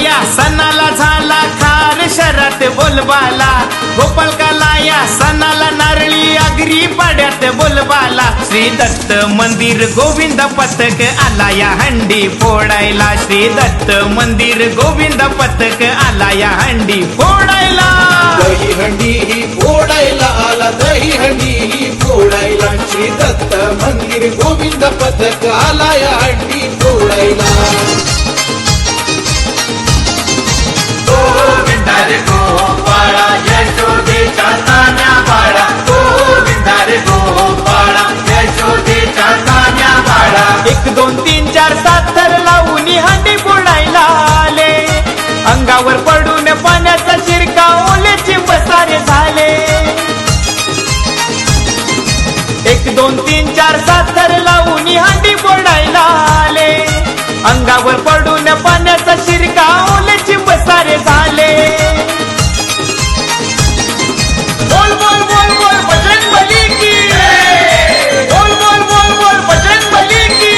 या सणाला झाला खार शहरात बोलबाला, गोपाल काला या सणाला नारळी आगरी पाड्यात बोलबाला. श्री दत्त मंदिर गोविंद पथक आला या हंडी फोडायला, श्री दत्त मंदिर गोविंद पथक आला या हंडी फोडायला. दही हंडी ही फोडायला आला, दही हंडी ही फोडायला, श्री दत्त मंदिर गोविंद पथक आला या हंडी फोडायला. गोविंदा रे गोपाळा यशोदेच्या तान्या बाळा, गोविंदा रे गोपाळा यशोदेच्या तान्या बाळा. 1 2 3 4 7 थर लावून हंडी फोडायला आले, अंगावर पडून पाण्याचा शिरकाव ओले चिंबसारे झाले. 1 2 3 4 7 थर लावून हंडी फोडायला आले, अंगावर पडून पाण्याचा शिरकाव ओले चिंबसारे झाले. बोल बोल बोल बोल बजरंग बली की, बोल बोल बोल बोल बजरंग बली की.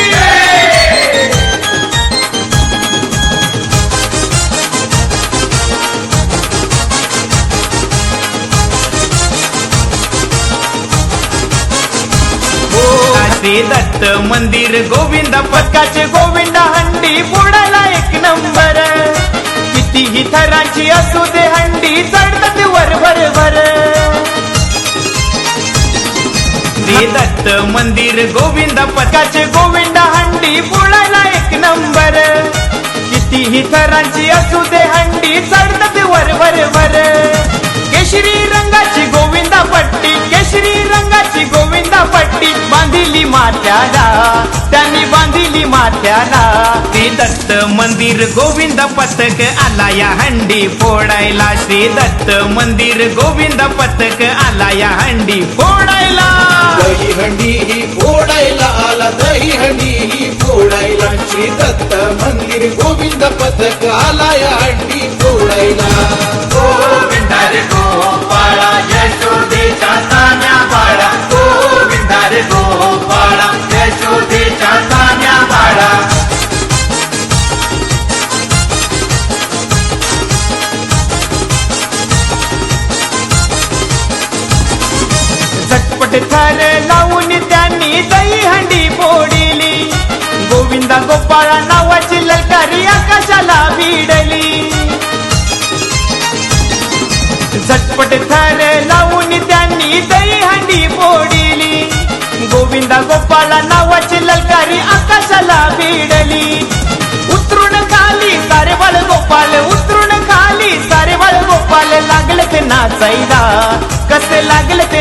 श्री दत्त मंदिर गोविंद पथकाचे गोविंद हंडी फोडायला 1 नंबर. कितीही थराची असू दे हंडी चढतात वर भर भर. श्री दत्त मंदिर गोविंद पथकाचे गोविंद हंडी फोडायला 1 नंबर. कितीही थरांची असू दे हंडी चढतात वर भर भर. केशरी रंगाची गोविंदा पट्टी, केशरी रंगाची गोविंदा पट्टी बांधिली माथ्याला, त्यांनी बांधिली माथ्याला. श्री दत्त मंदिर गोविंद पथक आला या हंडी फोडायला, श्री दत्त मंदिर गोविंद पथक आला या हंडी फोडायला. दही हंडी ही फोडायला आला, दही हंडी ही फोडायला, श्री दत्त मंदिर गोविंद पथक आला या हंडी फोडायला. गोविंदा रे गोपाळा यशोदेच्या तान्या बाळा, गोविंदा रे गोपाळा यशोदेच्या तान्या बाळा. झटपट थर लावून त्यांनी दही हंडी फोडली, गोविंदा गोपाळा नावाची ललकारी आकाशाला भिडली. झटपट थर लावून त्यांनी दही हंडी फोडली, गोविंदा गोपाळा नावाची ललकारी आकाशाला भिडली. उतरून खाली सारे बाळ गोपाल, उतरून खाली सारे बाळ गोपाल लागले ते नाचायला, कसे लागले ते